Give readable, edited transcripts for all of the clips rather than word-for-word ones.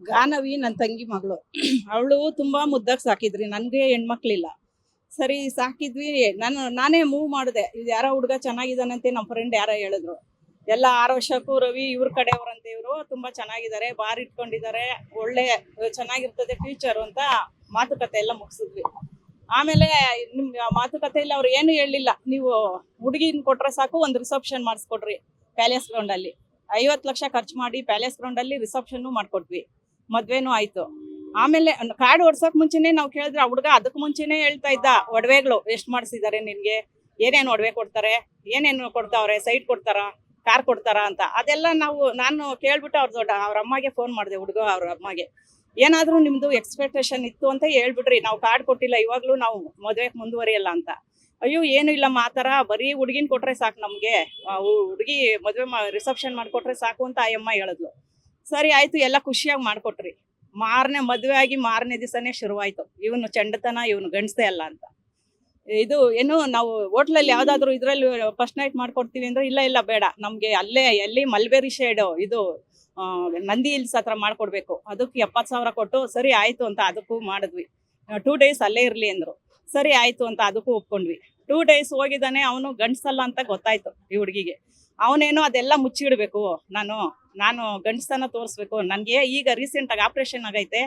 ಗಾನವಿ ನನ್ನ ತಂಗಿ ಮಗಳು. ಅವಳು ತುಂಬಾ ಮುದ್ದಾಗಿ ಸಾಕಿದ್ರಿ. ನನಗೆ ಹೆಣ್ಮಕ್ಳಿಲ್ಲ. ಸರಿ ಸಾಕಿದ್ವಿ. ನಾನೇ ಮೂವ್ ಮಾಡಿದೆ. ಇದು ಯಾರೋ ಹುಡುಗ ಚೆನ್ನಾಗಿದ್ದಾನಂತೆ, ನಮ್ಮ ಫ್ರೆಂಡ್ ಯಾರೋ ಹೇಳಿದ್ರು. ಎಲ್ಲ 6 ವರ್ಷಕ್ಕೂ ರವಿ ಇವ್ರ ಕಡೆಯವ್ರಂತೆ. ಇವರು ತುಂಬಾ ಚೆನ್ನಾಗಿದ್ದಾರೆ, ಬಾರ್ ಇಟ್ಕೊಂಡಿದ್ದಾರೆ, ಒಳ್ಳೆ ಚೆನ್ನಾಗಿರ್ತದೆ ಫ್ಯೂಚರ್ ಅಂತ ಮಾತುಕತೆ ಎಲ್ಲ ಮುಗಿಸಿದ್ವಿ. ಆಮೇಲೆ ನಿಮ್ ಮಾತುಕತೆಯಲ್ಲಿ ಅವ್ರು ಏನು ಹೇಳಿಲ್ಲ, ನೀವು ಹುಡುಗಿನ ಕೊಟ್ರೆ ಸಾಕು, ಒಂದು ರಿಸೆಪ್ಷನ್ ಮಾಡಿಸ್ಕೊಡ್ರಿ ಪ್ಯಾಲೇಸ್ ಗ್ರೌಂಡ್ ಅಲ್ಲಿ. 50 ಲಕ್ಷ ಖರ್ಚು ಮಾಡಿ ಪ್ಯಾಲೇಸ್ ಗ್ರೌಂಡ್ ಅಲ್ಲಿ ರಿಸೆಪ್ಷನ್ ಮಾಡ್ಕೊಟ್ವಿ. ಮದ್ವೆನೂ ಆಯ್ತು. ಆಮೇಲೆ ಕಾರ್ಡ್ ಹೊಡ್ಸಕ್ ಮುಂಚೆನೆ ನಾವು ಕೇಳಿದ್ರೆ, ಆ ಹುಡುಗ ಅದಕ್ಕೆ ಮುಂಚೆನೆ ಹೇಳ್ತಾ ಇದ್ದ, ಒಡವೆಗಳು ಎಷ್ಟು ಮಾಡಿಸಿದ್ದಾರೆ ನಿನ್ಗೆ, ಏನೇನು ಒಡವೆ ಕೊಡ್ತಾರೆ, ಏನೇನು ಕೊಡ್ತಾವ್ರೆ, ಸೈಟ್ ಕೊಡ್ತಾರ, ಕಾರ್ ಕೊಡ್ತಾರ ಅಂತ. ಅದೆಲ್ಲ ನಾನು ಕೇಳ್ಬಿಟ್ಟು ಅವ್ರ ಅಮ್ಮಗೆ ಫೋನ್ ಮಾಡಿದೆ, ಹುಡುಗ ಅವ್ರ ಅಮ್ಮಗೆ. ಏನಾದ್ರೂ ನಿಮ್ದು ಎಕ್ಸ್ಪೆಕ್ಟೇಷನ್ ಇತ್ತು ಅಂತ ಹೇಳ್ಬಿಟ್ರಿ, ನಾವು ಕಾರ್ಡ್ ಕೊಟ್ಟಿಲ್ಲ, ಇವಾಗ್ಲೂ ನಾವು ಮದ್ವೆಗೆ ಮುಂದುವರಿಯಲ್ಲ ಅಂತ. ಅಯ್ಯೋ ಏನು ಇಲ್ಲಮ್ಮ, ಆ ಥರ ಬರೀ ಹುಡುಗಿನ ಕೊಟ್ರೆ ಸಾಕು ನಮಗೆ, ಹುಡುಗಿ ಮದುವೆ ರಿಸೆಪ್ಷನ್ ಮಾಡಿಕೊಟ್ರೆ ಸಾಕು ಅಂತ ಆ ಅಮ್ಮ ಹೇಳಿದ್ಲು. ಸರಿ ಆಯ್ತು, ಎಲ್ಲ ಖುಷಿಯಾಗಿ ಮಾಡಿಕೊಟ್ರಿ. ಮದುವೆ ಆಗಿ ಮಾರನೇ ದಿವಸನೇ ಶುರುವಾಯ್ತು, ಇವನು ಚಂಡತನ, ಇವನು ಗಂಡಸೇ ಅಲ್ಲ ಅಂತ. ಇದು ಏನು, ನಾವು ಹೋಟ್ಲಲ್ಲಿ ಯಾವ್ದಾದ್ರು ಇದ್ರಲ್ಲಿ ಫಸ್ಟ್ ನೈಟ್ ಮಾಡ್ಕೊಡ್ತೀವಿ ಅಂದ್ರೆ, ಇಲ್ಲ ಬೇಡ, ನಮ್ಗೆ ಎಲ್ಲಿ ಮಲ್ಬೇರಿ ಶೇಡ್ ಇದು ನಂದಿ ಹಿಲ್ಸ್ ಹತ್ರ ಮಾಡ್ಕೊಡ್ಬೇಕು, ಅದಕ್ಕೆ 70,000 ಕೊಟ್ಟು. ಸರಿ ಆಯ್ತು ಅಂತ ಅದಕ್ಕೂ ಮಾಡಿದ್ವಿ. 2 ಡೇಸ್ ಅಲ್ಲೇ ಇರ್ಲಿ ಅಂದ್ರು. ಸರಿ ಆಯ್ತು ಅಂತ ಅದಕ್ಕೂ ಒಪ್ಕೊಂಡ್ವಿ. 2 ಡೇಸ್ ಹೋಗಿದ್ದಾನೆ, ಅವನು ಗಂಡಸಲ್ಲ ಅಂತ ಗೊತ್ತಾಯ್ತು ಈ ಹುಡುಗಿಗೆ. ಅವನೇನೋ ಅದೆಲ್ಲ ಮುಚ್ಚಿಡ್ಬೇಕು, ನಾನು ಗಂಡಸ್ತನ ತೋರಿಸ್ಬೇಕು, ನನಗೆ ಈಗ ರೀಸೆಂಟಾಗಿ ಆಪ್ರೇಷನ್ ಆಗೈತೆ,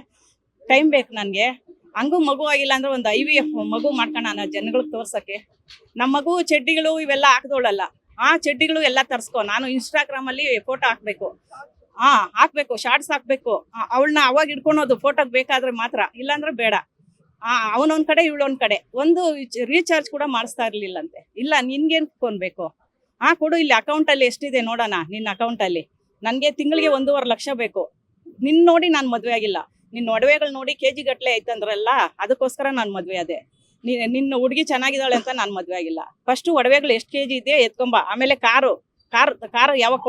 ಟೈಮ್ ಬೇಕು ನನಗೆ, ಹಂಗೂ ಮಗು ಆಗಿಲ್ಲ ಅಂದ್ರೆ ಒಂದು IVF ಮಗು ಮಾಡ್ಕೋಣ ಜನಗಳಿಗೆ ತೋರ್ಸಕ್ಕೆ. ನಮ್ಮ ಮಗು ಚಡ್ಡಿಗಳು ಇವೆಲ್ಲ ಹಾಕ್ದೋಳಲ್ಲ, ಆ ಚಡ್ಡಿಗಳು ಎಲ್ಲ ತರ್ಸ್ಕೊ, ನಾನು ಇನ್ಸ್ಟಾಗ್ರಾಮಲ್ಲಿ ಫೋಟೋ ಹಾಕ್ಬೇಕು, ಶಾರ್ಟ್ಸ್ ಹಾಕ್ಬೇಕು, ಅವಳನ್ನ ಅವಾಗ ಇಟ್ಕೊಳೋದು ಫೋಟೋಗೆ ಬೇಕಾದ್ರೆ ಮಾತ್ರ, ಇಲ್ಲಾಂದ್ರೆ ಬೇಡ. ಅವನೊಂದ್ ಕಡೆ ಇವಳೊಂದ್ ಕಡೆ. ಒಂದು ರೀಚಾರ್ಜ್ ಕೂಡ ಮಾಡಿಸ್ತಾ ಇರ್ಲಿಲ್ಲಂತೆ. ಇಲ್ಲ, ನಿನ್ಗೇನ್ ಬೇಕು, ಕೊಡು, ಇಲ್ಲಿ ಅಕೌಂಟಲ್ಲಿ ಎಷ್ಟಿದೆ ನೋಡೋಣ ನಿನ್ನ ಅಕೌಂಟಲ್ಲಿ, ನನಗೆ ತಿಂಗಳಿಗೆ 1.5 ಲಕ್ಷ ಬೇಕು. ನೋಡಿ ನಾನು ಮದುವೆ ಆಗಿಲ್ಲ, ನಿನ್ನ ಒಡವೆಗಳು ನೋಡಿ KG ಗಟ್ಟಲೆ ಐತಂದ್ರಲ್ಲ, ಅದಕ್ಕೋಸ್ಕರ ನಾನು ಮದುವೆ ಅದೇ. ನಿನ್ನ ಹುಡುಗಿ ಚೆನ್ನಾಗಿದ್ದಾಳೆ ಅಂತ ನಾನು ಮದುವೆ ಆಗಿಲ್ಲ. ಫಸ್ಟ್ ಒಡವೆಗಳು ಎಷ್ಟು KG ಇದೆ ಎತ್ಕೊಂಬ, ಆಮೇಲೆ ಕಾರು ಯಾವಾಗ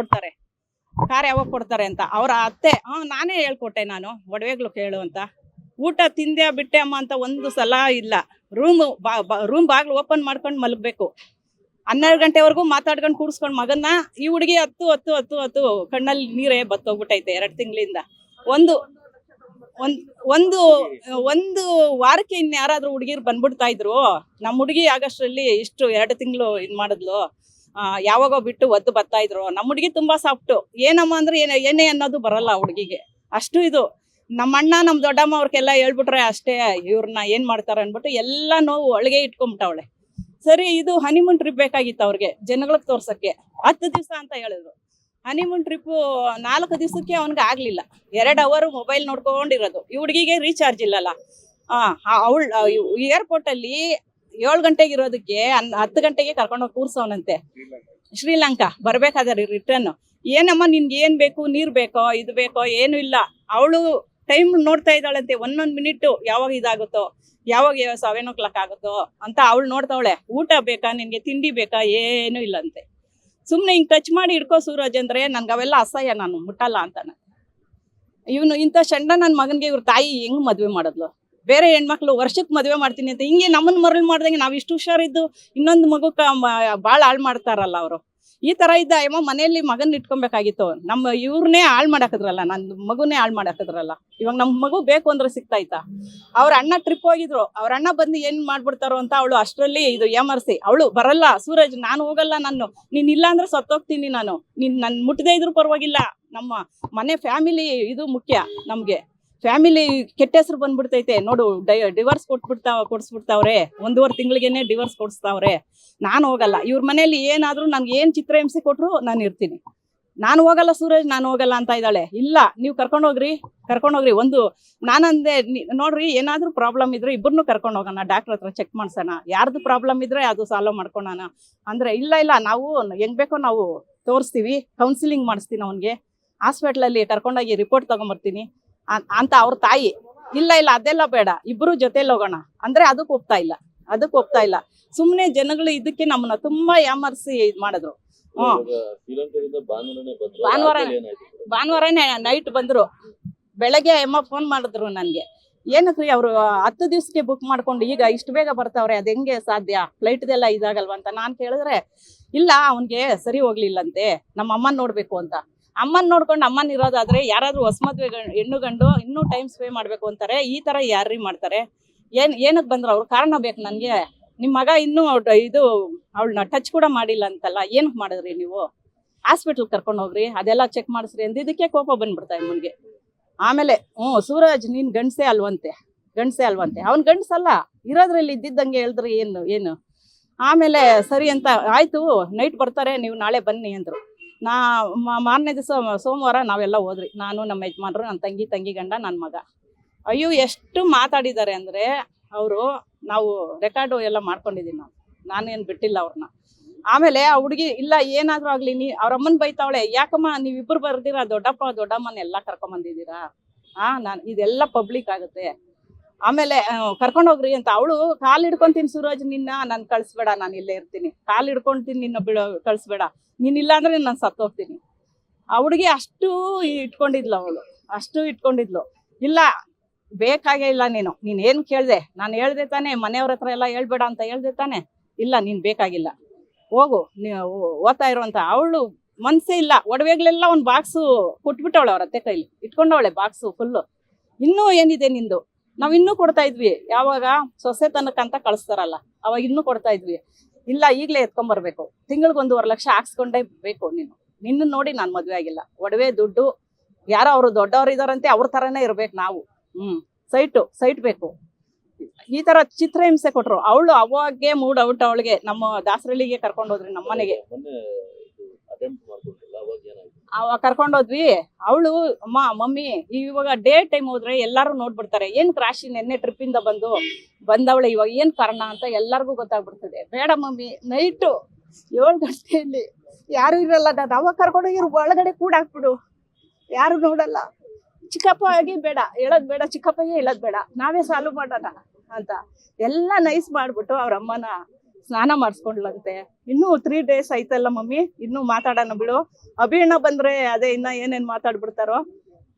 ಕೊಡ್ತಾರೆ ಅಂತ ಅವ್ರ ಅತ್ತೆ. ನಾನೇ ಹೇಳ್ಕೊಟ್ಟೆ, ನಾನು ಒಡವೆಗಳು ಕೇಳು ಅಂತ. ಊಟ ತಿಂದೆ ಬಿಟ್ಟೆ ಅಮ್ಮ ಅಂತ ಒಂದು ಸಲ ಇಲ್ಲ. ರೂಮ್ ಬಾಗ್ಲು ಓಪನ್ ಮಾಡ್ಕೊಂಡು ಮಲಗಬೇಕು. 12 ಗಂಟೆವರೆಗೂ ಮಾತಾಡ್ಕೊಂಡು ಕೂಡಿಸ್ಕೊಂಡು ಮಗನ್ನ. ಈ ಹುಡುಗಿ ಹತ್ತು ಕಣ್ಣಲ್ಲಿ ನೀರೇ ಬತ್ತೋಗ್ಬಿಟ್ಟೈತೆ 2 ತಿಂಗಳಿಂದ. ಒಂದು ವಾರಕ್ಕೆ ಇನ್ಯಾರಾದ್ರೂ ಹುಡುಗಿರು ಬಂದ್ಬಿಡ್ತಾ ಇದ್ರು. ನಮ್ಮ ಹುಡುಗಿ ಆಗಸ್ಟ್ರಲ್ಲಿ ಇಷ್ಟು 2 ತಿಂಗಳು ಇದು ಮಾಡಿದ್ಲು, ಯಾವಾಗೋ ಬಿಟ್ಟು ಒದ್ದು ಬರ್ತಾ ಇದ್ರು. ನಮ್ಮ ಹುಡುಗಿ ತುಂಬಾ ಸಾಫ್ಟು. ಏನಮ್ಮ ಅಂದ್ರೆ ಏನೇ ಅನ್ನೋದು ಬರಲ್ಲ ಹುಡುಗಿಗೆ, ಅಷ್ಟು ಇದು. ನಮ್ಮ ಅಣ್ಣ, ನಮ್ಮ ದೊಡ್ಡಮ್ಮ ಅವ್ರಿಗೆಲ್ಲ ಹೇಳ್ಬಿಟ್ರೆ ಅಷ್ಟೇ, ಇವ್ರನ್ನ ಏನ್ ಮಾಡ್ತಾರೆ ಅನ್ಬಿಟ್ಟು ಎಲ್ಲ ನೋವು ಒಳಗೆ ಇಟ್ಕೊಂಬಿಟ್ಟವಳೆ. ಸರಿ, ಇದು ಹನಿಮೂನ್ ಟ್ರಿಪ್ ಬೇಕಾಗಿತ್ತು ಅವ್ರಿಗೆ, ಜನಗಳಿಗೆ ತೋರ್ಸಕ್ಕೆ. 10 ದಿವಸ ಅಂತ ಹೇಳಿದ್ರು. ಹನಿಮೂನ್ ಟ್ರಿಪ್ಪು 4 ದಿವಸಕ್ಕೆ ಅವನಿಗೆ ಆಗ್ಲಿಲ್ಲ. 2 ಅವರ್ ಮೊಬೈಲ್ ನೋಡ್ಕೊಂಡಿರೋದು. ಈ ಹುಡುಗಿಗೆ ರೀಚಾರ್ಜ್ ಇಲ್ಲಲ್ಲ. ಏರ್ಪೋರ್ಟ್ ಅಲ್ಲಿ 7 ಗಂಟೆಗೆ ಇರೋದಕ್ಕೆ 10 ಗಂಟೆಗೆ ಕರ್ಕೊಂಡೋಗಿ ಕೂರ್ಸವನಂತೆ. ಶ್ರೀಲಂಕಾ ಬರ್ಬೇಕಾದ್ರೆ ರಿಟರ್ನ್. ಏನಮ್ಮ ನಿನ್ಗೆ ಏನ್ ಬೇಕು, ನೀರ್ ಬೇಕೋ, ಇದು ಬೇಕೋ, ಏನು ಇಲ್ಲ. ಅವಳು ಟೈಮ್ ನೋಡ್ತಾ ಇದ್ದಾಳಂತೆ, 1 ಮಿನಿಟ್ ಯಾವಾಗ ಇದಾಗುತ್ತೋ, ಯಾವಾಗ 7 o'clock ಆಗುತ್ತೋ ಅಂತ ಅವಳು ನೋಡ್ತಾವಳೆ. ಊಟ ಬೇಕಾ ನಿನ್ಗೆ, ತಿಂಡಿ ಬೇಕಾ, ಏನು ಇಲ್ಲಂತೆ. ಸುಮ್ನೆ ಹಿಂಗ್ ಟಚ್ ಮಾಡಿ ಹಿಡ್ಕೋ ಸೂರಜ್ ಅಂದ್ರೆ ನನ್ಗೆ ಅವೆಲ್ಲ ಅಸಹ್ಯ, ನಾನು ಮುಟ್ಟಲ್ಲ ಅಂತಾನೆ. ಇವನು ಇಂಥ ಚಂಡ ನನ್ನ ಮಗನಿಗೆ ಇವ್ರ ತಾಯಿ ಹೆಂಗ್ ಮದ್ವೆ ಮಾಡಿದ್ಲು. ಬೇರೆ ಹೆಣ್ಮಕ್ಳು ವರ್ಷಕ್ಕೆ ಮದುವೆ ಮಾಡ್ತೀನಿ ಅಂತ ಹಿಂಗೆ ನಮ್ಮನ್ನ ಮರಳು ಮಾಡ್ದಂಗೆ ನಾವು ಇಷ್ಟು ಹುಷಾರಿದ್ದು ಇನ್ನೊಂದು ಮಗುಕ್ಕೆ ಭಾಳ ಹಾಳು ಮಾಡ್ತಾರಲ್ಲ ಅವರು. ಈ ಥರ ಇದ್ದ ಅಮ್ಮ ಮನೆಯಲ್ಲಿ ಮಗನ ಇಟ್ಕೊಬೇಕಾಗಿತ್ತು. ನಮ್ಮ ಇವ್ರನ್ನೇ ಹಾಳು ಮಾಡಾಕಿದ್ರಲ್ಲ, ನನ್ನ ಮಗುನೇ ಹಾಳು ಮಾಡಾಕಿದ್ರಲ್ಲ. ಇವಾಗ ನಮ್ಮ ಮಗು ಬೇಕು ಅಂದ್ರೆ ಸಿಗ್ತಾಯ್ತಾ? ಅವ್ರ ಅಣ್ಣ ಟ್ರಿಪ್ ಹೋಗಿದ್ರು, ಅವ್ರ ಅಣ್ಣ ಬಂದು ಏನು ಮಾಡ್ಬಿಡ್ತಾರೋ ಅಂತ ಅವಳು ಅಷ್ಟರಲ್ಲಿ ಇದು ಏಮರ್ಸಿ ಅವಳು ಬರಲ್ಲ. ಸೂರಜ್ ನಾನು ಹೋಗಲ್ಲ, ನೀನು ಇಲ್ಲ ಅಂದ್ರೆ ಸತ್ತೋಗ್ತೀನಿ, ನನ್ನ ಮುಟ್ಟದೇ ಇದ್ರು ಪರವಾಗಿಲ್ಲ, ನಮ್ಮ ಮನೆ ಫ್ಯಾಮಿಲಿ ಇದು ಮುಖ್ಯ ನಮಗೆ. ಫ್ಯಾಮಿಲಿ ಕೆಟ್ಟ ಹೆಸರು ಬಂದ್ಬಿಡ್ತೈತೆ ನೋಡು. ಡಿವೋರ್ಸ್ ಕೊಡಿಸ್ಬಿಡ್ತಾವ್ರೆ, 1.5 ತಿಂಗಳಿಗೇನೆ ಡಿವೋರ್ಸ್ ಕೊಡಿಸ್ತಾವ್ರೆ. ನಾನು ಹೋಗಲ್ಲ. ಇವ್ರ ಮನೇಲಿ ಏನಾದರೂ ನನ್ಗೆ ಏನು ಚಿತ್ರಹಿಂಸೆ ಕೊಟ್ಟರು ನಾನು ಇರ್ತೀನಿ. ನಾನು ಹೋಗಲ್ಲ ಸೂರಜ್, ನಾನು ಹೋಗಲ್ಲ ಅಂತ ಇದ್ದಾಳೆ. ಇಲ್ಲ, ನೀವು ಕರ್ಕೊಂಡೋಗ್ರಿ. ನಾನಂದೆ, ನೋಡ್ರಿ ಏನಾದರೂ ಪ್ರಾಬ್ಲಮ್ ಇದ್ರೆ ಇಬ್ಬರನ್ನೂ ಕರ್ಕೊಂಡು ಹೋಗೋಣ, ಡಾಕ್ಟರ್ ಹತ್ರ ಚೆಕ್ ಮಾಡ್ಸೋಣ, ಯಾರ್ದು ಪ್ರಾಬ್ಲಮ್ ಇದ್ರೆ ಅದು ಸಾಲ್ವ್ ಮಾಡ್ಕೊಳೋಣ ಅಂದ್ರೆ, ಇಲ್ಲ ನಾವು ಹೆಂಗ್ ಬೇಕೋ ನಾವು ತೋರಿಸ್ತೀವಿ, ಕೌನ್ಸಿಲಿಂಗ್ ಮಾಡಿಸ್ತೀನಿ, ಅವನಿಗೆ ಹಾಸ್ಪಿಟ್ಲಲ್ಲಿ ಕರ್ಕೊಂಡೋಗಿ ರಿಪೋರ್ಟ್ ತಗೊಂಬರ್ತೀನಿ ಅಂತ ಅವ್ರ ತಾಯಿ. ಇಲ್ಲ ಅದೆಲ್ಲ ಬೇಡ, ಇಬ್ರು ಜೊತೆಲಿ ಹೋಗೋಣ ಅಂದ್ರೆ ಅದಕ್ಕೆ ಒಪ್ತಾ ಇಲ್ಲ. ಸುಮ್ಮನೆ ಜನಗಳು ಇದಕ್ಕೆ ನಮ್ಮನ್ನ ತುಂಬಾ ಯಾಮರ್ಸಿ ಇದು ಮಾಡಿದ್ರು. ಭಾನುವಾರನೇ ನೈಟ್ ಬಂದ್ರು. ಬೆಳಗ್ಗೆ ಅಮ್ಮ ಫೋನ್ ಮಾಡಿದ್ರು ನನ್ಗೆ, ಏನಕ್ರಿ ಅವರು 10 ದಿವಸಕ್ಕೆ ಬುಕ್ ಮಾಡ್ಕೊಂಡು ಈಗ ಇಷ್ಟು ಬೇಗ ಬರ್ತಾವ್ರೆ, ಅದು ಹೆಂಗೆ ಸಾಧ್ಯ, ಫ್ಲೈಟ್ದೆಲ್ಲ ಇದಾಗಲ್ವ ಅಂತ ನಾನು ಕೇಳಿದ್ರೆ, ಇಲ್ಲ ಅವನಿಗೆ ಸರಿ ಹೋಗ್ಲಿಲ್ಲಂತೆ, ನಮ್ಮ ಅಮ್ಮನ ನೋಡ್ಬೇಕು ಅಂತ. ಅಮ್ಮನ್ ನೋಡ್ಕೊಂಡು ಅಮ್ಮನ್ ಇರೋದಾದ್ರೆ ಯಾರಾದ್ರೂ ಹೊಸ ಮದ್ವೆ ಹೆಣ್ಣು ಗಂಡು ಇನ್ನೂ ಟೈಮ್ ಸ್ಪೇ ಮಾಡ್ಬೇಕು ಅಂತಾರೆ. ಈ ತರ ಯಾರ್ರೀ ಮಾಡ್ತಾರೆ? ಏನಕ್ಕೆ ಬಂದ್ರು ಅವ್ರು? ಕಾರಣ ಬೇಕು ನನ್ಗೆ. ನಿಮ್ ಮಗ ಇನ್ನೂ ಇದು ಅವಳನ್ನ ಟಚ್ ಕೂಡ ಮಾಡಿಲ್ಲ ಅಂತಲ್ಲ, ಏನಕ್ಕೆ ಮಾಡಿದ್ರಿ ನೀವು? ಹಾಸ್ಪಿಟ್ಲ್ ಕರ್ಕೊಂಡು ಹೋಗ್ರಿ, ಅದೆಲ್ಲ ಚೆಕ್ ಮಾಡಿಸ್ರಿ ಅಂದಿದ್ದಕ್ಕೆ ಕೋಪ ಬಂದ್ಬಿಡ್ತಾ ಅಮ್ಮನ್ಗೆ. ಆಮೇಲೆ ಸೂರಜ್ ನೀನ್ ಗಂಡ್ಸೇ ಅಲ್ವಂತೆ, ಅವ್ನ್ ಗಂಡ್ಸಲ್ಲ, ಇರೋದ್ರಲ್ಲಿ ಇದ್ದಿದ್ದಂಗೆ ಹೇಳಿದ್ರೆ ಏನು. ಆಮೇಲೆ ಸರಿ ಅಂತ ಆಯ್ತು, ನೈಟ್ ಬರ್ತಾರೆ, ನೀವು ನಾಳೆ ಬನ್ನಿ ಅಂದ್ರು. ಮಾರನೇ ದಿವಸ ಸೋಮವಾರ ನಾವೆಲ್ಲ ಹೋದ್ರಿ, ನಾನು ನಮ್ಮ ಯಜಮಾನ್ರು, ನನ್ನ ತಂಗಿ ಗಂಡ, ನನ್ನ ಮಗ. ಅಯ್ಯೋ ಎಷ್ಟು ಮಾತಾಡಿದ್ದಾರೆ ಅಂದ್ರೆ ಅವರು, ನಾವು ರೆಕಾರ್ಡು ಎಲ್ಲ ಮಾಡ್ಕೊಂಡಿದ್ದೀವಿ, ನಾನೇನು ಬಿಟ್ಟಿಲ್ಲ ಅವ್ರನ್ನ. ಆಮೇಲೆ ಆ ಹುಡುಗಿ ಇಲ್ಲ ಏನಾದ್ರೂ ಆಗ್ಲಿ, ಅವ್ರ ಅಮ್ಮನ್ ಬೈತಾವಳೆ, ಯಾಕಮ್ಮ ನೀವಿಬ್ರು ಬರ್ದಿರಾ ದೊಡ್ಡಪ್ಪ ದೊಡ್ಡಮ್ಮನ ಎಲ್ಲ ಕರ್ಕೊಂಬಂದಿದ್ದೀರಾ? ನಾನು ಇದೆಲ್ಲ ಪಬ್ಲಿಕ್ ಆಗುತ್ತೆ. ಆಮೇಲೆ ಕರ್ಕೊಂಡೋಗ್ರಿ ಅಂತ ಅವಳು ಕಾಲು ಹಿಡ್ಕೊಂತೀನಿ, ಸೂರಜ್ ನಿನ್ನ ನಾನು ಕಳಿಸ್ಬೇಡ, ನಾನು ಇಲ್ಲೇ ಇರ್ತೀನಿ, ಕಾಲು ಹಿಡ್ಕೊಂತೀನಿ, ನಿನ್ನ ಕಳಿಸ್ಬೇಡ, ನೀನಿಲ್ಲ ಅಂದ್ರೆ ನಾನು ಸತ್ತೋಗ್ತೀನಿ. ಆ ಹುಡುಗಿ ಅಷ್ಟು ಇಟ್ಕೊಂಡಿದ್ಲು. ಇಲ್ಲ ಬೇಕಾಗೇ ಇಲ್ಲ, ನೀನ್ ಏನ್ ಕೇಳ್ದೆ? ನಾನು ಹೇಳ್ದೆ ತಾನೆ, ಮನೆಯವ್ರ ಹತ್ರ ಎಲ್ಲ ಹೇಳ್ಬೇಡ ಅಂತ ಹೇಳ್ದೆ ತಾನೆ. ಇಲ್ಲ ನೀನ್ ಬೇಕಾಗಿಲ್ಲ, ಹೋಗು, ಓದ್ತಾ ಇರುವಂತ. ಅವಳು ಮನ್ಸೇ ಇಲ್ಲ, ಒಡವೆಗಳೆಲ್ಲ ಒಂದ್ ಬಾಕ್ಸು ಕೊಟ್ಬಿಟ್ಟವಳೆ, ಅವ್ರ ಅತ್ತೆ ಕೈಲಿ ಇಟ್ಕೊಂಡವಳೆ ಬಾಕ್ಸು ಫುಲ್ಲು. ಇನ್ನೂ ಏನಿದೆ ನಿಂದು? ನಾವ್ ಇನ್ನೂ ಕೊಡ್ತಾ ಇದ್ವಿ, ಯಾವಾಗ ಸೊಸೆ ತನಕಂತ ಕಳಿಸ್ತಾರಲ್ಲ ಅವಾಗ ಇನ್ನೂ ಕೊಡ್ತಾ ಇದ್ವಿ. ಇಲ್ಲ ಈಗ್ಲೇ ಎತ್ಕೊಂಡ್ಬರ್ಬೇಕು, ತಿಂಗಳಿಗೆ 1.5 ಲಕ್ಷ ಹಾಕ್ಸ್ಕೊಂಡೇ ಬೇಕು ನಿನ್ನ ನೋಡಿ ನಾನು ಮದ್ವೆ ಆಗಿಲ್ಲ. ಒಡವೆ ದುಡ್ಡು ಯಾರೋ ಅವ್ರು ದೊಡ್ಡವ್ರು ಇದಾರಂತೆ, ಅವ್ರ ತರನೇ ಇರ್ಬೇಕು ನಾವು. ಸೈಟ್ ಬೇಕು. ಈ ತರ ಚಿತ್ರಹಿಂಸೆ ಕೊಟ್ರು. ಅವಳು ಅವಾಗೆ ಮೂಡ್ ಔಟ್. ಅವಳಿಗೆ ನಮ್ಮ ದಾಸರಳ್ಳಿಗೆ ಕರ್ಕೊಂಡೋದ್ರಿ, ನಮ್ಮ ಮನೆಗೆ ಅವಾಗ ಕರ್ಕೊಂಡೋದ್ವಿ. ಅವಳು ಮಮ್ಮಿ ಇವಾಗ ಡೇ ಟೈಮ್ ಹೋದ್ರೆ ಎಲ್ಲಾರು ನೋಡ್ಬಿಡ್ತಾರೆ, ಏನ್ ರಾಶಿ ನೆನ್ನೆ ಟ್ರಿಪ್ ಇಂದ ಬಂದವಳೆ, ಇವಾಗ ಏನ್ ಕಾರಣ ಅಂತ ಎಲ್ಲರಿಗೂ ಗೊತ್ತಾಗ್ಬಿಡ್ತದೆ. ಬೇಡ ಮಮ್ಮಿ, ನೈಟು 7 ಗಂಟೆಯಲ್ಲಿ ಯಾರು ಇರಲ್ಲ, ನಾನು ಅವಾಗ ಕರ್ಕೊಂಡೋಗಿ ಒಳಗಡೆ ಕೂಡ ಹಾಕ್ಬಿಡು, ಯಾರು ನೋಡಲ್ಲ. ಚಿಕ್ಕಪ್ಪ ಆಗಿ ಬೇಡ, ಹೇಳೋದ್ ಬೇಡ, ಚಿಕ್ಕಪ್ಪಗೆ ಹೇಳೋದ್ ಬೇಡ, ನಾವೇ ಸಾಲ್ವ್ ಮಾಡೋಣ ಅಂತ ಎಲ್ಲ ನೈಸ್ ಮಾಡ್ಬಿಟ್ಟು ಅವ್ರ ಅಮ್ಮನ ಸ್ನಾನ ಮಾಡಿಸ್ಕೊಂಡ್ಲಂತೆ. ಇನ್ನೂ 3 days ಆಯ್ತಲ್ಲ ಮಮ್ಮಿ, ಇನ್ನೂ ಮಾತಾಡೋಣ ಬಿಡು, ಅಭಿಣ್ಣ ಬಂದ್ರೆ ಅದೇ ಇನ್ನ ಏನೇನ್ ಮಾತಾಡ್ಬಿಡ್ತಾರೋ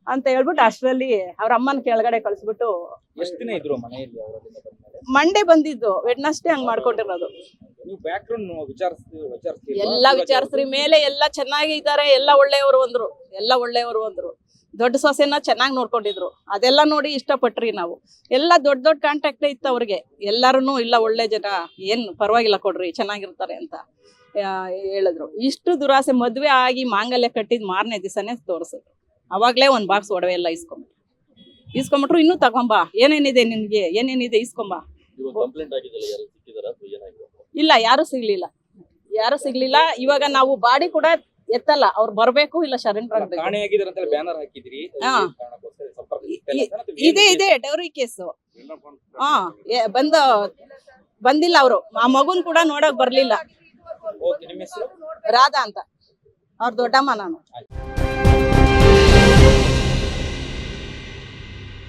ಅಂತ ಹೇಳ್ಬಿಟ್ಟು ಅಷ್ಟರಲ್ಲಿ ಅವ್ರ ಅಮ್ಮನ ಕೆಳಗಡೆ ಕಳ್ಸ್ಬಿಟ್ಟು. ಎಷ್ಟು ದಿನ ಇದ್ರು ಮನೆಯಲ್ಲಿ? ಮಂಡೇ ಬಂದಿದ್ದು, ವೆಡ್ನಸ್ಡೇ ಹಂಗ್ ಮಾಡ್ಕೊಂಡಿರೋದು. ಎಲ್ಲ ವಿಚಾರಿಸ್ರಿ, ಮೇಲೆ ಎಲ್ಲ ಚೆನ್ನಾಗಿ ಇದ್ದಾರೆ, ಎಲ್ಲ ಒಳ್ಳೆಯವರು ಅಂದ್ರು. ದೊಡ್ಡ ಸೊಸೆನ ಚೆನ್ನಾಗಿ ನೋಡ್ಕೊಂಡಿದ್ರು, ಅದೆಲ್ಲ ನೋಡಿ ಇಷ್ಟಪಟ್ರಿ ನಾವು. ಎಲ್ಲ ದೊಡ್ಡ ಕಾಂಟ್ಯಾಕ್ಟ್ ಇತ್ತು ಅವ್ರಿಗೆ ಎಲ್ಲಾರು. ಇಲ್ಲ ಒಳ್ಳೆ ಜನ, ಏನ್ ಪರವಾಗಿಲ್ಲ ಕೊಡ್ರಿ, ಚೆನ್ನಾಗಿರ್ತಾರೆ ಅಂತ ಹೇಳಿದ್ರು. ಇಷ್ಟು ದುರಾಸೆ. ಮದ್ವೆ ಆಗಿ ಮಾಂಗಲ್ಯ ಕಟ್ಟಿದ್ ಮಾರನೇ ದಿವಸನೇ ತೋರಿಸಿದ್ರು. ಅವಾಗ್ಲೇ ಒಂದ್ ಬಾಕ್ಸ್ ಒಡವೆ ಎಲ್ಲ ಇಸ್ಕೊಂಬಿಟ್ರು. ಇನ್ನೂ ತಗೊಂಬಾ, ಏನೇನಿದೆ ಇಸ್ಕೊಂಬಾ. ಇಲ್ಲ ಯಾರು ಸಿಗ್ಲಿಲ್ಲ. ಇವಾಗ ನಾವು ಬಾಡಿ ಕೂಡ ಎತ್ತಲ್ಲ, ಅವ್ರು ಬರ್ಬೇಕು, ಇಲ್ಲ ಶರಣ್ ಆಗ್ಬೇಕು. ಇದೆ ಡೌರಿ ಕೇಸು. ಬಂದಿಲ್ಲ ಅವರು. ಆ ಮಗುನ್ ಕೂಡ ನೋಡಕ್ ಬರ್ಲಿಲ್ಲ. ರಾಧಾ ಅಂತ, ಅವ್ರ ದೊಡ್ಡಮ್ಮ ನಾನು.